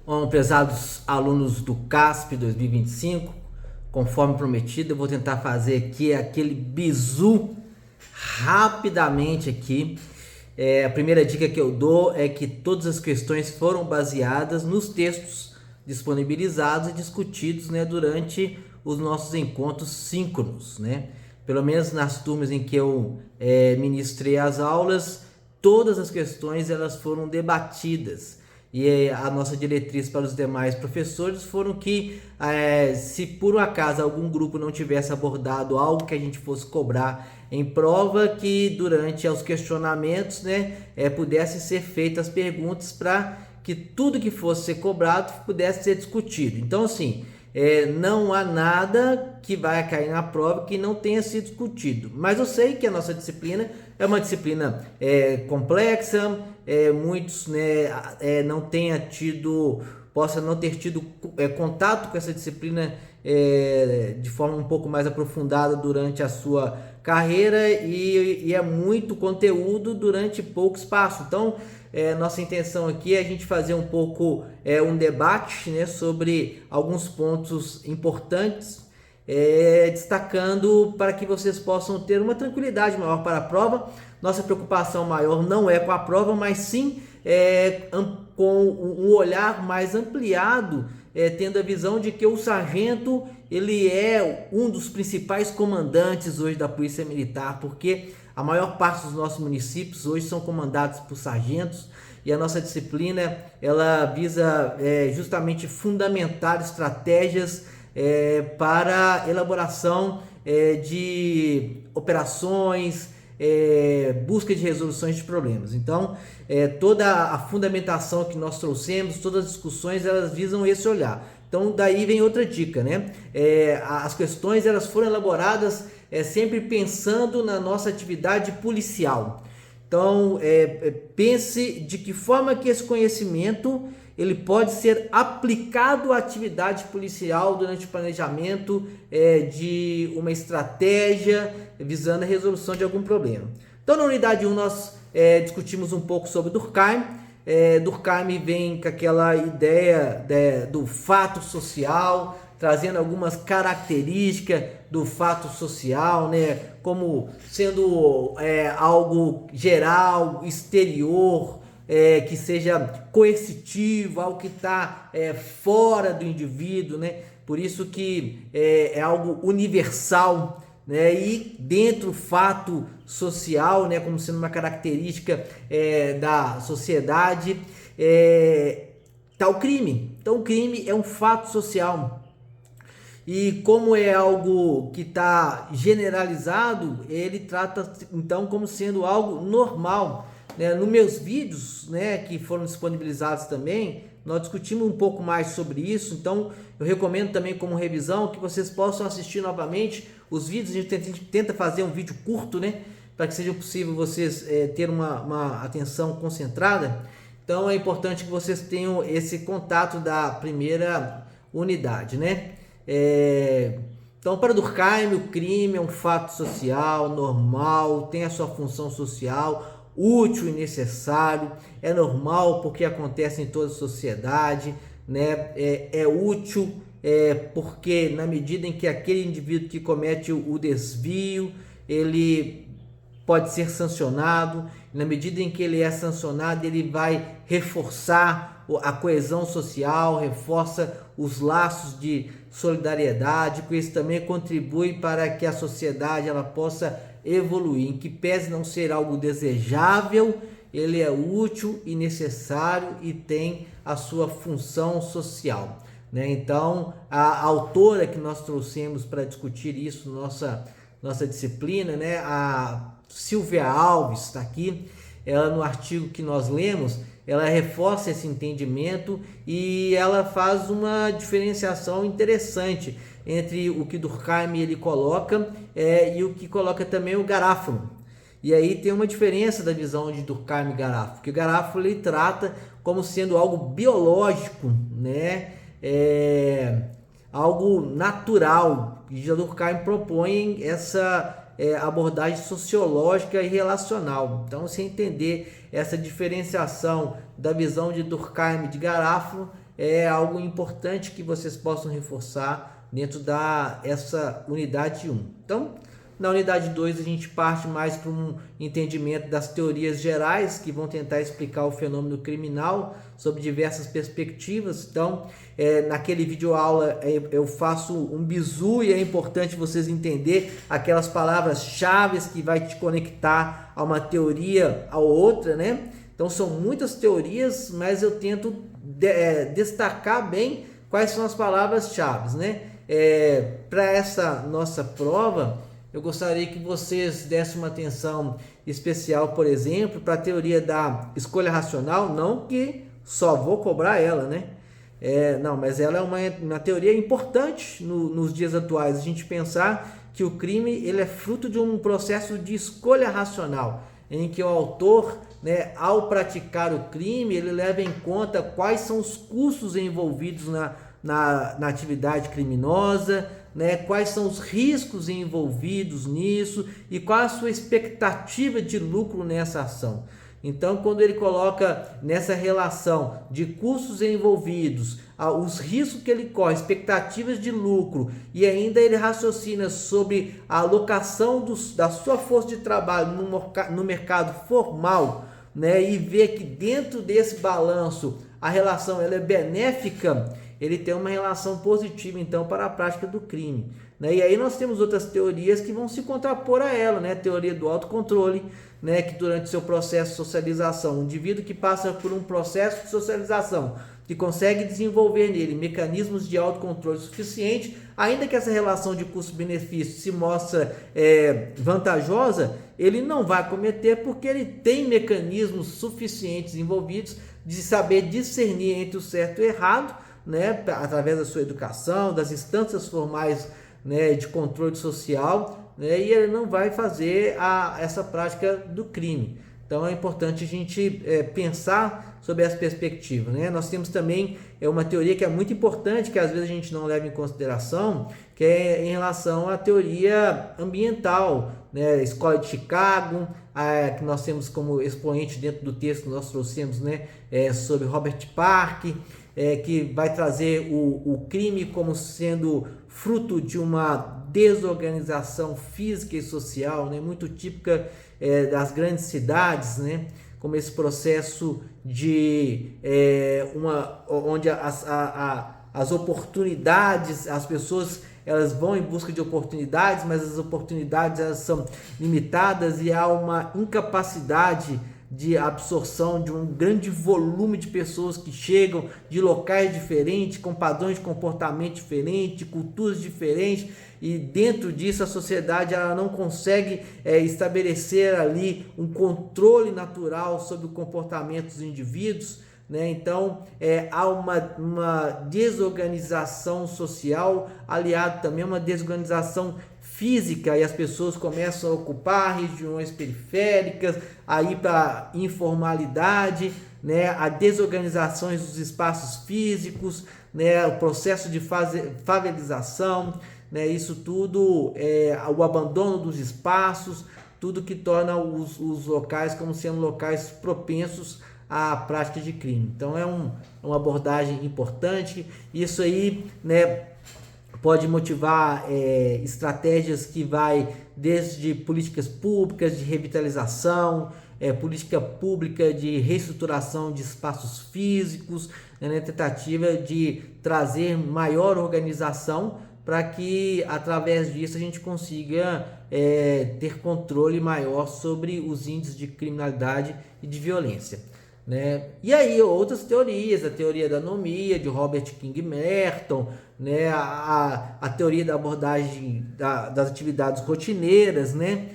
Bom, prezados alunos do CASP 2025, conforme prometido, eu vou tentar fazer aqui aquele bizu rapidamente aqui. A primeira dica que eu dou é que todas as questões foram baseadas nos textos disponibilizados e discutidos, né, durante os nossos encontros síncronos, né? Pelo menos nas turmas em que eu ministrei as aulas, todas as questões elas foram debatidas. E a nossa diretriz para os demais professores foram que, se por um acaso algum grupo não tivesse abordado algo que a gente fosse cobrar em prova, que durante os questionamentos, né, pudessem ser feitas perguntas para que tudo que fosse ser cobrado pudesse ser discutido. Então, assim, não há nada que vai cair na prova que não tenha sido discutido. Mas eu sei que a nossa disciplina é uma disciplina complexa, muitos, né, possa não ter tido contato com essa disciplina de forma um pouco mais aprofundada durante a sua carreira e é muito conteúdo durante pouco espaço. Então, nossa intenção aqui é a gente fazer um pouco um debate, né, sobre alguns pontos importantes, destacando para que vocês possam ter uma tranquilidade maior para a prova. Nossa preocupação maior não é com a prova, mas sim com um olhar mais ampliado, tendo a visão de que o sargento ele é um dos principais comandantes hoje da Polícia Militar, porque a maior parte dos nossos municípios hoje são comandados por sargentos, e a nossa disciplina ela visa justamente fundamentar estratégias para elaboração de operações, busca de resoluções de problemas. Então, toda a fundamentação que nós trouxemos, todas as discussões, elas visam esse olhar. Então, daí vem outra dica, né? As questões elas foram elaboradas sempre pensando na nossa atividade policial. Então, pense de que forma que esse conhecimento ele pode ser aplicado à atividade policial durante o planejamento de uma estratégia visando a resolução de algum problema. Então, na unidade 1, nós discutimos um pouco sobre Durkheim. Durkheim vem com aquela ideia do fato social, trazendo algumas características do fato social, né, como sendo algo geral, exterior, que seja coercitivo, algo que está fora do indivíduo, né? Por isso que é algo universal, né? E dentro do fato social, né, como sendo uma característica da sociedade, está o crime. Então o crime é um fato social. E como é algo que está generalizado, ele trata então como sendo algo normal. Nos meus vídeos, né, que foram disponibilizados também, nós discutimos um pouco mais sobre isso. Então eu recomendo também como revisão que vocês possam assistir novamente os vídeos. A gente tenta fazer um vídeo curto, né, para que seja possível vocês ter uma atenção concentrada. Então é importante que vocês tenham esse contato da primeira unidade, né? Então, para Durkheim, o crime é um fato social, normal, tem a sua função social, útil e necessário, é normal porque acontece em toda a sociedade, né? É útil porque na medida em que aquele indivíduo que comete o desvio, ele pode ser sancionado, na medida em que ele é sancionado, ele vai reforçar a coesão social, reforça os laços de solidariedade, com isso também contribui para que a sociedade ela possa evoluir, em que pese não ser algo desejável, ele é útil e necessário e tem a sua função social, né? Então, a autora que nós trouxemos para discutir isso, nossa disciplina, né, a Silvia Alves está aqui, ela no artigo que nós lemos, ela reforça esse entendimento e ela faz uma diferenciação interessante entre o que Durkheim ele coloca e o que coloca também o Garofalo. E aí tem uma diferença da visão de Durkheim e Garofalo, porque o Garofalo ele trata como sendo algo biológico, né? Algo natural, e já Durkheim propõe essa abordagem sociológica e relacional. Então, se entender essa diferenciação da visão de Durkheim e de Garofalo, é algo importante que vocês possam reforçar dentro essa unidade 1. Então, na unidade 2 a gente parte mais para um entendimento das teorias gerais que vão tentar explicar o fenômeno criminal sob diversas perspectivas. Então, naquele vídeo aula eu faço um bizu e é importante vocês entenderem aquelas palavras-chave que vai te conectar a uma teoria a outra, né? Então são muitas teorias, mas eu tento destacar bem quais são as palavras-chave, né? Para essa nossa prova, eu gostaria que vocês dessem uma atenção especial, por exemplo, para a teoria da escolha racional, não que só vou cobrar ela, né? Não, mas ela é uma teoria importante nos dias atuais, a gente pensar que o crime ele é fruto de um processo de escolha racional, em que o autor, né, ao praticar o crime, ele leva em conta quais são os custos envolvidos na atividade criminosa, né, quais são os riscos envolvidos nisso e qual a sua expectativa de lucro nessa ação. Então, quando ele coloca nessa relação de custos envolvidos, os riscos que ele corre, expectativas de lucro, e ainda ele raciocina sobre a alocação da sua força de trabalho no mercado formal, né, e vê que dentro desse balanço a relação ela é benéfica, ele tem uma relação positiva então para a prática do crime, né? E aí nós temos outras teorias que vão se contrapor a ela, né? A teoria do autocontrole, né? Que durante seu processo de socialização, o indivíduo que passa por um processo de socialização, que consegue desenvolver nele mecanismos de autocontrole suficiente, ainda que essa relação de custo-benefício se mostra vantajosa, ele não vai cometer porque ele tem mecanismos suficientes envolvidos de saber discernir entre o certo e o errado, né, através da sua educação, das instâncias formais, né, de controle social, né, e ele não vai fazer essa prática do crime. Então é importante a gente pensar sobre essa perspectiva, né? Nós temos também uma teoria que é muito importante, que às vezes a gente não leva em consideração, que é em relação à teoria ambiental, né? A Escola de Chicago, que nós temos como expoente dentro do texto que nós trouxemos, né? Sobre Robert Park, que vai trazer o crime como sendo fruto de uma desorganização física e social, né, muito típica das grandes cidades, né, como esse processo de onde as oportunidades, as pessoas elas vão em busca de oportunidades, mas as oportunidades elas são limitadas e há uma incapacidade de absorção de um grande volume de pessoas que chegam de locais diferentes, com padrões de comportamento diferentes, de culturas diferentes, e dentro disso a sociedade ela não consegue estabelecer ali um controle natural sobre o comportamento dos indivíduos, né? Então há uma desorganização social, aliado também a uma desorganização física, e as pessoas começam a ocupar regiões periféricas, a ir para a informalidade, né? A desorganizações dos espaços físicos, né? O processo de favelização, né? Isso tudo, o abandono dos espaços, tudo que torna os locais como sendo locais propensos à prática de crime. Então é uma abordagem importante. Isso aí, né, pode motivar estratégias que vai desde políticas públicas de revitalização, política pública de reestruturação de espaços físicos, né, tentativa de trazer maior organização para que através disso a gente consiga ter controle maior sobre os índices de criminalidade e de violência, né? E aí outras teorias, a teoria da anomia de Robert King Merton, né? A teoria da abordagem das atividades rotineiras, né?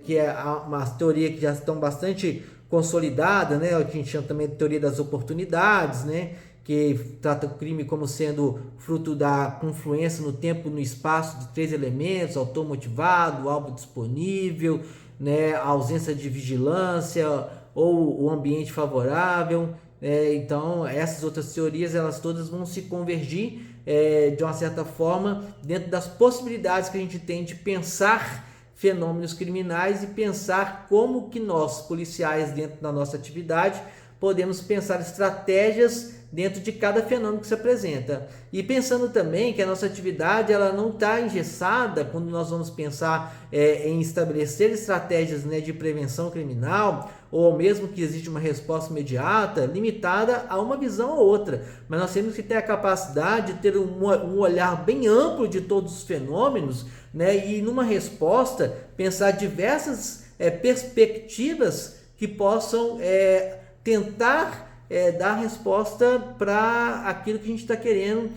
Que é uma teoria que já estão bastante consolidada, né? O que a gente chama também de teoria das oportunidades, né? Que trata o crime como sendo fruto da confluência no tempo e no espaço de 3 elementos: autor motivado, alvo disponível, né? A ausência de vigilância ou o ambiente favorável. Então essas outras teorias elas todas vão se convergir de uma certa forma dentro das possibilidades que a gente tem de pensar fenômenos criminais e pensar como que nós, policiais, dentro da nossa atividade, podemos pensar estratégias dentro de cada fenômeno que se apresenta. E pensando também que a nossa atividade ela não está engessada quando nós vamos pensar em estabelecer estratégias, né, de prevenção criminal, ou mesmo que existe uma resposta imediata, limitada a uma visão ou outra. Mas nós temos que ter a capacidade de ter um olhar bem amplo de todos os fenômenos, né, e numa resposta pensar diversas perspectivas que possam tentar dar resposta para aquilo que a gente está querendo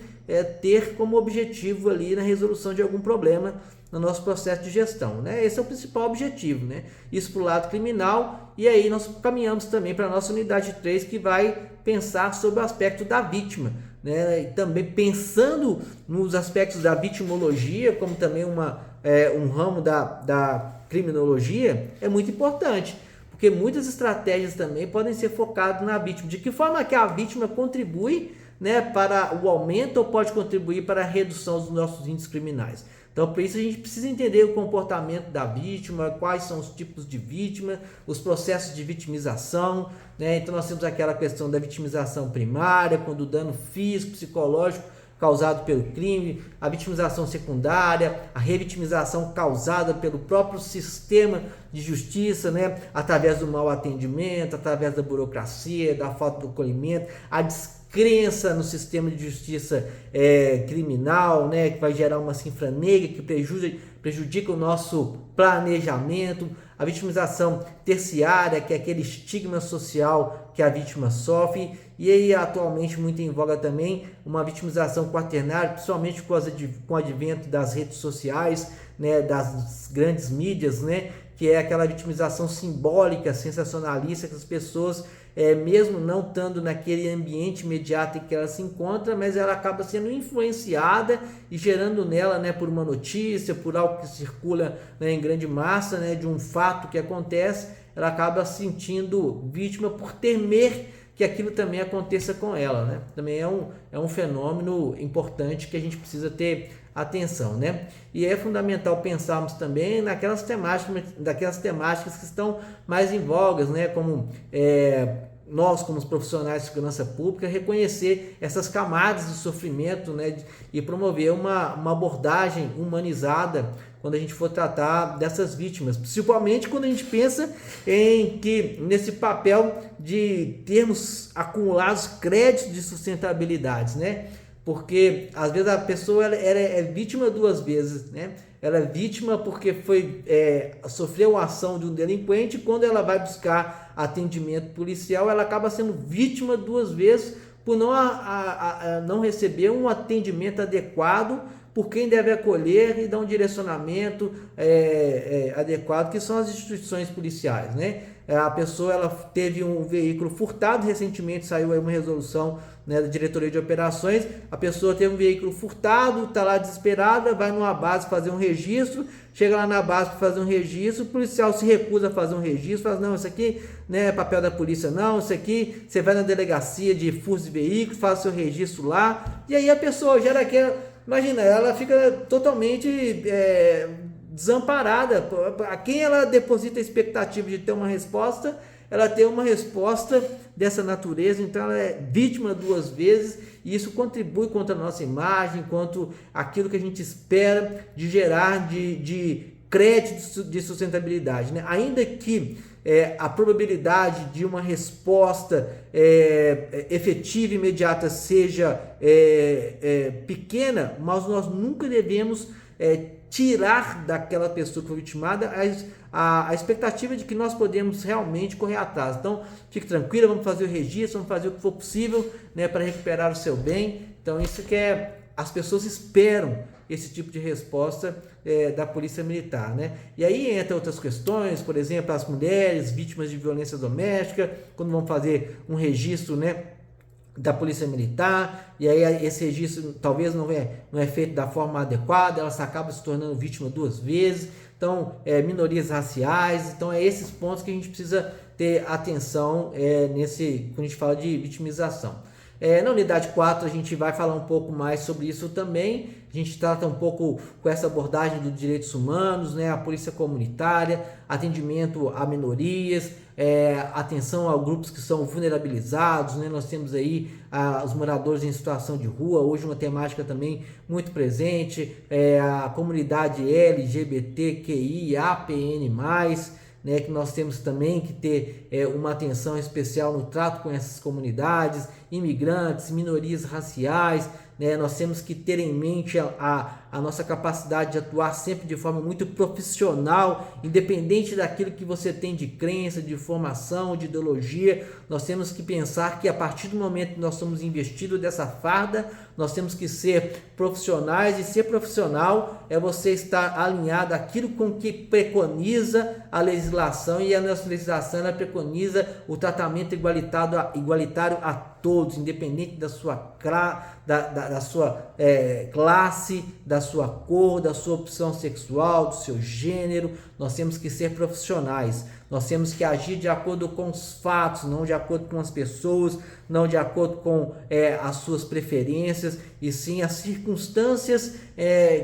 ter como objetivo ali na resolução de algum problema no nosso processo de gestão, né? Esse é o principal objetivo, né? Isso para o lado criminal, e aí nós caminhamos também para a nossa unidade 3, que vai pensar sobre o aspecto da vítima, né? E também pensando nos aspectos da vitimologia, como também um ramo da criminologia, é muito importante, porque muitas estratégias também podem ser focadas na vítima. De que forma que a vítima contribui, né, para o aumento ou pode contribuir para a redução dos nossos índices criminais. Então, por isso a gente precisa entender o comportamento da vítima, quais são os tipos de vítima, os processos de vitimização, né? Então nós temos aquela questão da vitimização primária, quando o dano físico, psicológico causado pelo crime, a vitimização secundária, a revitimização causada pelo próprio sistema de justiça, né? Através do mau atendimento, através da burocracia, da falta de acolhimento, a descrença no sistema de justiça criminal, né? Que vai gerar uma cifra negra que prejudica o nosso planejamento, a vitimização terciária, que é aquele estigma social que a vítima sofre, e aí atualmente muito em voga também uma vitimização quaternária, principalmente com o advento das redes sociais, né, das grandes mídias, né, que é aquela vitimização simbólica, sensacionalista, que as pessoas, mesmo não estando naquele ambiente imediato em que ela se encontra, mas ela acaba sendo influenciada e gerando nela, né, por uma notícia, por algo que circula, né, em grande massa, né, de um fato que acontece, ela acaba se sentindo vítima por temer que aquilo também aconteça com ela, né? Também é um fenômeno importante que a gente precisa ter atenção, né? E é fundamental pensarmos também daquelas temáticas que estão mais em vogas, né? Como nós, como os profissionais de segurança pública, reconhecer essas camadas de sofrimento, né? E promover uma abordagem humanizada quando a gente for tratar dessas vítimas, principalmente quando a gente pensa nesse papel de termos acumulados créditos de sustentabilidade, né? Porque às vezes a pessoa ela é vítima duas vezes, né? Ela é vítima porque sofreu a ação de um delinquente, e quando ela vai buscar atendimento policial, ela acaba sendo vítima duas vezes por não receber um atendimento adequado por quem deve acolher e dar um direcionamento adequado, que são as instituições policiais, né? A pessoa ela teve um veículo furtado, recentemente saiu aí uma resolução, né, da diretoria de operações. A pessoa teve um veículo furtado, está lá desesperada, vai numa base fazer um registro, chega lá na base para fazer um registro, o policial se recusa a fazer um registro, fala, não, isso aqui não é papel da polícia não, isso aqui você vai na delegacia de furto de veículo, faz seu registro lá, e aí a pessoa gera aquela, imagina, ela fica totalmente desamparada. A quem ela deposita a expectativa de ter uma resposta, ela tem uma resposta dessa natureza, então ela é vítima duas vezes, e isso contribui contra a nossa imagem, quanto aquilo que a gente espera de gerar de crédito de sustentabilidade, né? Ainda que a probabilidade de uma resposta efetiva e imediata seja pequena, mas nós nunca devemos tirar daquela pessoa que foi vitimada a expectativa de que nós podemos realmente correr atrás. Então, fique tranquila, vamos fazer o registro, vamos fazer o que for possível, né, para recuperar o seu bem. Então, isso que as pessoas esperam, esse tipo de resposta da polícia militar, né? E aí entra outras questões, por exemplo, as mulheres vítimas de violência doméstica, quando vão fazer um registro, né, da polícia militar, e aí esse registro talvez não é feito da forma adequada, elas acabam se tornando vítima duas vezes. Então, minorias raciais, então esses pontos que a gente precisa ter atenção quando a gente fala de vitimização. Na unidade 4 a gente vai falar um pouco mais sobre isso também. A gente trata um pouco com essa abordagem dos direitos humanos, né? A polícia comunitária, atendimento a minorias, atenção a grupos que são vulnerabilizados, né? Nós temos aí os moradores em situação de rua, hoje uma temática também muito presente, a comunidade LGBTQI, APN+, né, que nós temos também que ter uma atenção especial no trato com essas comunidades, imigrantes, minorias raciais, né, nós temos que ter em mente a nossa capacidade de atuar sempre de forma muito profissional, independente daquilo que você tem de crença, de formação, de ideologia. Nós temos que pensar que a partir do momento que nós somos investidos dessa farda, nós temos que ser profissionais, e ser profissional é você estar alinhado àquilo com que preconiza a legislação, e a nossa legislação ela preconiza o tratamento igualitário a todos, independente da sua classe, da sua cor, da sua opção sexual, do seu gênero. Nós temos que ser profissionais, nós temos que agir de acordo com os fatos, não de acordo com as pessoas, não de acordo com as suas preferências, e sim as circunstâncias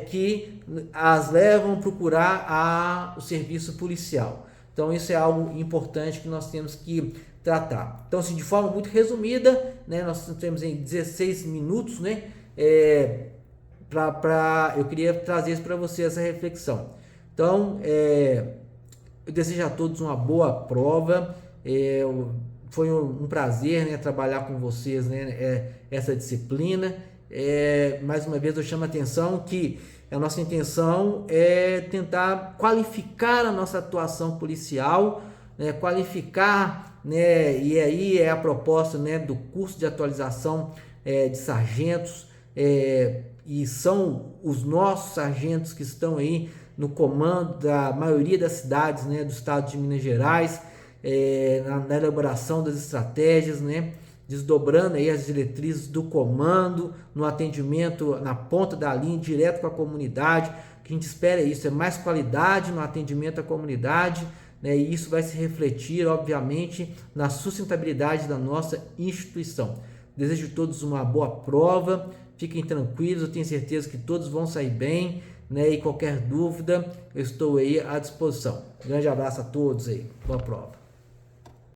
que as levam a procurar o serviço policial. Então isso é algo importante que nós temos que tratar. Então, assim, de forma muito resumida, né, nós temos em 16 minutos, né, eu queria trazer isso para você, essa reflexão. Então, eu desejo a todos uma boa prova. Foi um prazer, né, trabalhar com vocês, né, essa disciplina. Mais uma vez eu chamo a atenção que a nossa intenção é tentar qualificar a nossa atuação policial, né, qualificar, né, e aí é a proposta, né, do curso de atualização de sargentos, e são os nossos sargentos que estão aí no comando da maioria das cidades, né, do estado de Minas Gerais, na elaboração das estratégias, né, desdobrando aí as diretrizes do comando, no atendimento na ponta da linha, direto com a comunidade. O que a gente espera é isso, é mais qualidade no atendimento à comunidade, né, e isso vai se refletir, obviamente, na sustentabilidade da nossa instituição. Desejo a todos uma boa prova, fiquem tranquilos, eu tenho certeza que todos vão sair bem, né, e qualquer dúvida, eu estou aí à disposição. Grande abraço a todos aí, boa prova.